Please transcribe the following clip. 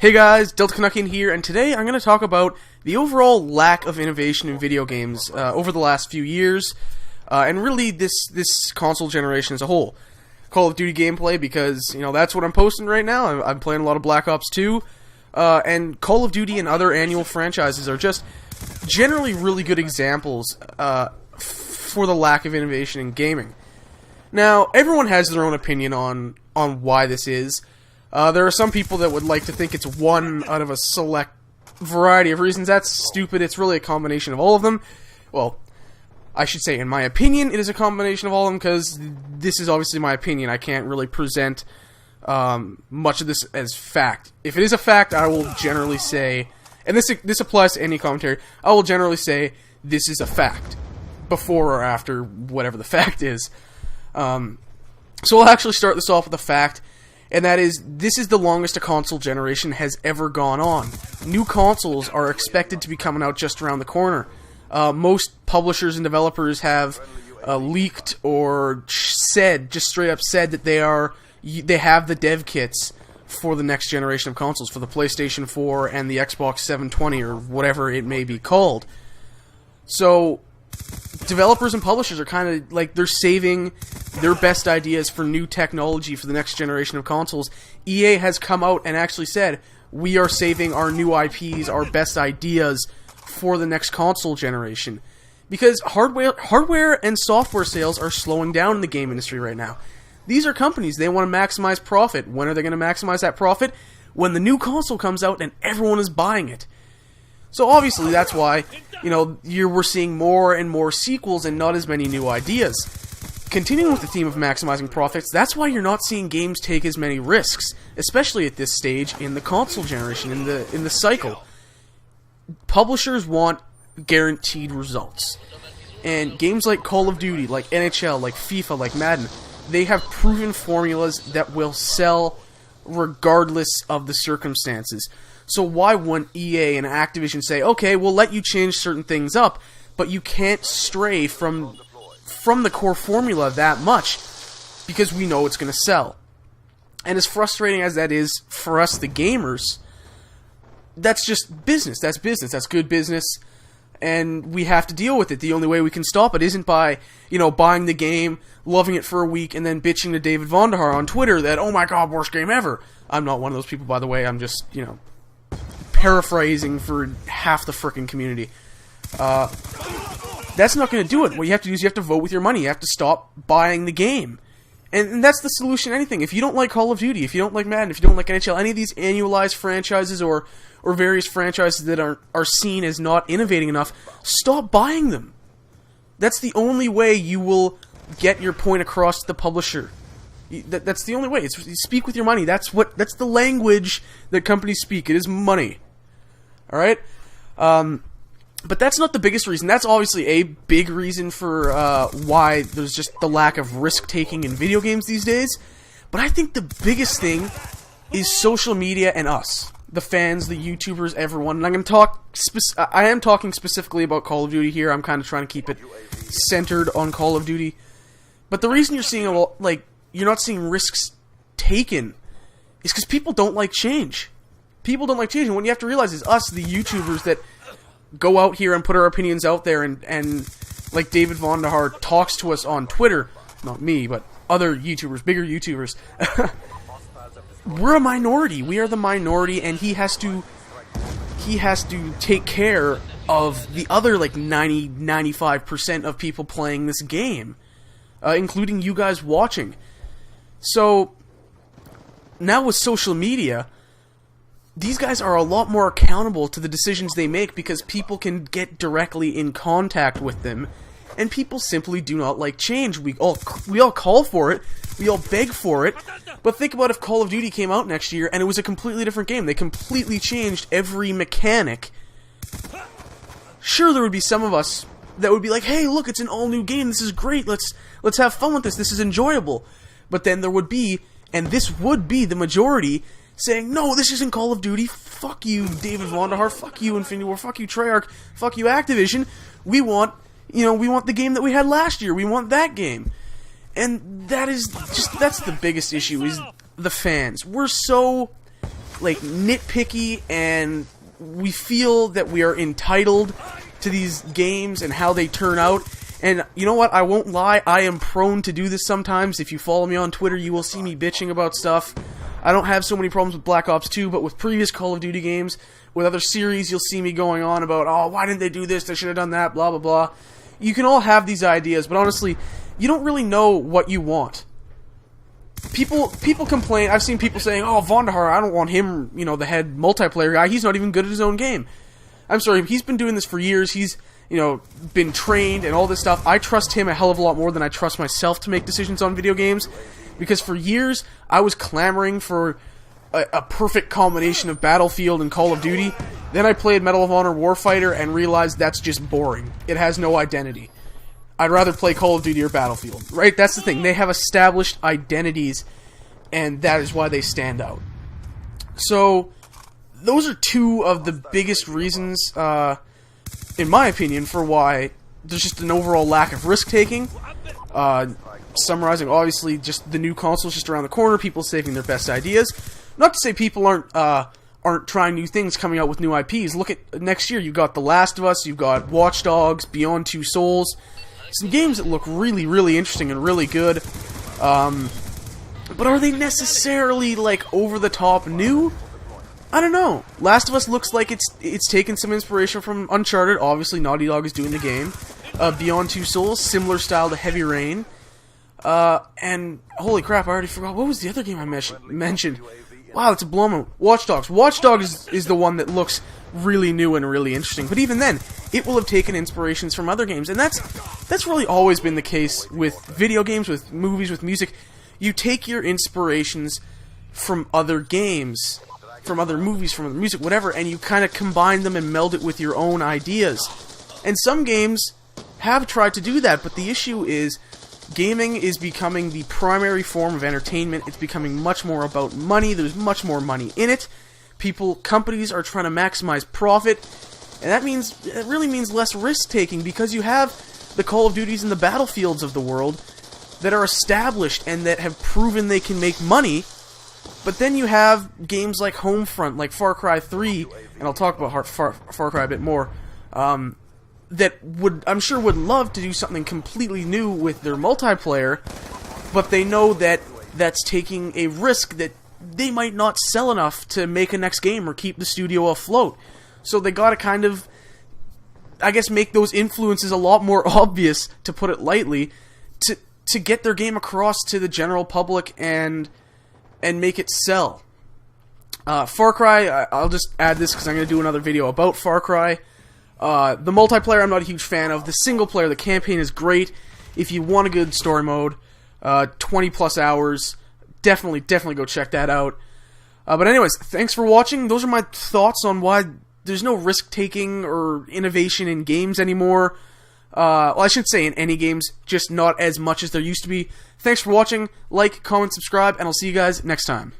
Hey guys, Delta Canuckian here, and today I'm going to talk about the overall lack of innovation in video games over the last few years, and really this console generation as a whole. Call of Duty gameplay, because, you know, that's what I'm posting right now. I'm playing a lot of Black Ops 2, and Call of Duty and other annual franchises are just generally really good examples for the lack of innovation in gaming. Now, everyone has their own opinion on why this is. There are some people that would like to think it's one out of a select variety of reasons. That's stupid. It's really a combination of all of them. Well, I should say, in my opinion, it is a combination of all of them, because this is obviously my opinion. I can't really present much of this as fact. If it is a fact, I will generally say, and this applies to any commentary, I will generally say this is a fact, before or after whatever the fact is. So I'll actually start this off with a fact. And that is, this is the longest a console generation has ever gone on. New consoles are expected to be coming out just around the corner. Most publishers and developers have leaked or said, just straight up said, that they have the dev kits for the next generation of consoles, for the PlayStation 4 and the Xbox 720, or whatever it may be called. So developers and publishers are kind of like, they're saving their best ideas for new technology for the next generation of consoles. EA has come out and actually said, we are saving our new IPs, our best ideas, for the next console generation. Because hardware and software sales are slowing down in the game industry right now. These are companies, they want to maximize profit. When are they going to maximize that profit? When the new console comes out and everyone is buying it. So obviously that's why, you know, we're seeing more and more sequels and not as many new ideas. Continuing with the theme of maximizing profits, that's why you're not seeing games take as many risks, especially at this stage in the console generation, in the cycle. Publishers want guaranteed results. And games like Call of Duty, like NHL, like FIFA, like Madden, they have proven formulas that will sell regardless of the circumstances. So why wouldn't EA and Activision say, okay, we'll let you change certain things up, but you can't stray from the core formula that much, because we know it's going to sell. And as frustrating as that is for us, the gamers, that's just business. That's business. That's good business. And we have to deal with it. The only way we can stop it isn't by, you know, buying the game, loving it for a week, and then bitching to David Vonderhaar on Twitter that, oh my god, worst game ever. I'm not one of those people, by the way. I'm just, you know, paraphrasing for half the frickin' community. That's not going to do it. What you have to do is you have to vote with your money. You have to stop buying the game. And that's the solution to anything. If you don't like Call of Duty, if you don't like Madden, if you don't like NHL, any of these annualized franchises or various franchises that are seen as not innovating enough, stop buying them. That's the only way you will get your point across to the publisher. That's the only way. You speak with your money. That's the language that companies speak. It is money. Alright? But that's not the biggest reason. That's obviously a big reason for why there's just the lack of risk-taking in video games these days. But I think the biggest thing is social media and us. The fans, the YouTubers, everyone. And I'm going to talk... I am talking specifically about Call of Duty here. I'm kind of trying to keep it centered on Call of Duty. But the reason you're seeing you're not seeing risks taken is because people don't like change. People don't like change. And what you have to realize is us, the YouTubers that go out here and put our opinions out there, and like David Vonderhaar talks to us on Twitter, not me, but other YouTubers, bigger YouTubers, we're a minority. We are the minority, and he has to take care of the other, like, 95% of people playing this game, including you guys watching. So, now with social media, these guys are a lot more accountable to the decisions they make, because people can get directly in contact with them, and people simply do not like change. We all call for it, we all beg for it, but think about if Call of Duty came out next year and it was a completely different game. They completely changed every mechanic. Sure, there would be some of us that would be like, hey, look, it's an all-new game, this is great, let's have fun with this is enjoyable. But then there would be, and this would be the majority, saying, no, this isn't Call of Duty, fuck you, David Vonderhaar, fuck you, Infinity Ward, fuck you, Treyarch, fuck you, Activision, we want the game that we had last year, we want that game. And that's the biggest issue, is the fans. We're so like nitpicky, and we feel that we are entitled to these games and how they turn out. And you know what? I won't lie, I am prone to do this sometimes. If you follow me on Twitter, you will see me bitching about stuff. I don't have so many problems with Black Ops 2, but with previous Call of Duty games, with other series, you'll see me going on about, oh, why didn't they do this? They should have done that, blah, blah, blah. You can all have these ideas, but honestly, you don't really know what you want. People complain. I've seen people saying, oh, Vonderhaar, I don't want him, you know, the head multiplayer guy. He's not even good at his own game. I'm sorry, he's been doing this for years. He's, you know, been trained and all this stuff. I trust him a hell of a lot more than I trust myself to make decisions on video games, because for years I was clamoring for a perfect combination of Battlefield and Call of Duty. Then I played Medal of Honor Warfighter and realized that's just boring. It has no identity. I'd rather play Call of Duty or Battlefield, right? That's the thing. They have established identities, and that is why they stand out. So those are two of the biggest reasons, in my opinion, for why there's just an overall lack of risk-taking. Summarizing, obviously, just the new console's just around the corner, people saving their best ideas. Not to say people aren't trying new things, coming out with new IPs. Look at next year, you've got The Last of Us, you've got Watch Dogs, Beyond Two Souls. Some games that look really, really interesting and really good. But are they necessarily, like, over-the-top new? I don't know. Last of Us looks like it's taken some inspiration from Uncharted. Obviously, Naughty Dog is doing the game. Beyond Two Souls, similar style to Heavy Rain. And, holy crap, I already forgot. What was the other game I mentioned? Wow, it's a blowout. Watch Dogs. Watch Dogs is the one that looks really new and really interesting. But even then, it will have taken inspirations from other games. And that's really always been the case with video games, with movies, with music. You take your inspirations from other games, from other movies, from other music, whatever, and you kind of combine them and meld it with your own ideas. And some games have tried to do that, but the issue is gaming is becoming the primary form of entertainment. It's becoming much more about money. There's much more money in it. Companies are trying to maximize profit, and it really means less risk-taking, because you have the Call of Duties and the Battlefields of the world that are established and that have proven they can make money. But then you have games like Homefront, like Far Cry 3, and I'll talk about Far Cry a bit more, that I'm sure would love to do something completely new with their multiplayer, but they know that that's taking a risk that they might not sell enough to make a next game or keep the studio afloat. So they gotta kind of, I guess, make those influences a lot more obvious, to put it lightly, to get their game across to the general public and make it sell. Far Cry, I'll just add this because I'm going to do another video about Far Cry. The multiplayer I'm not a huge fan of. The single player, the campaign is great. If you want a good story mode, 20 plus hours, definitely go check that out. But anyways, thanks for watching. Those are my thoughts on why there's no risk-taking or innovation in games anymore. Well, I should say in any games, just not as much as there used to be. Thanks for watching. Like, comment, subscribe, and I'll see you guys next time.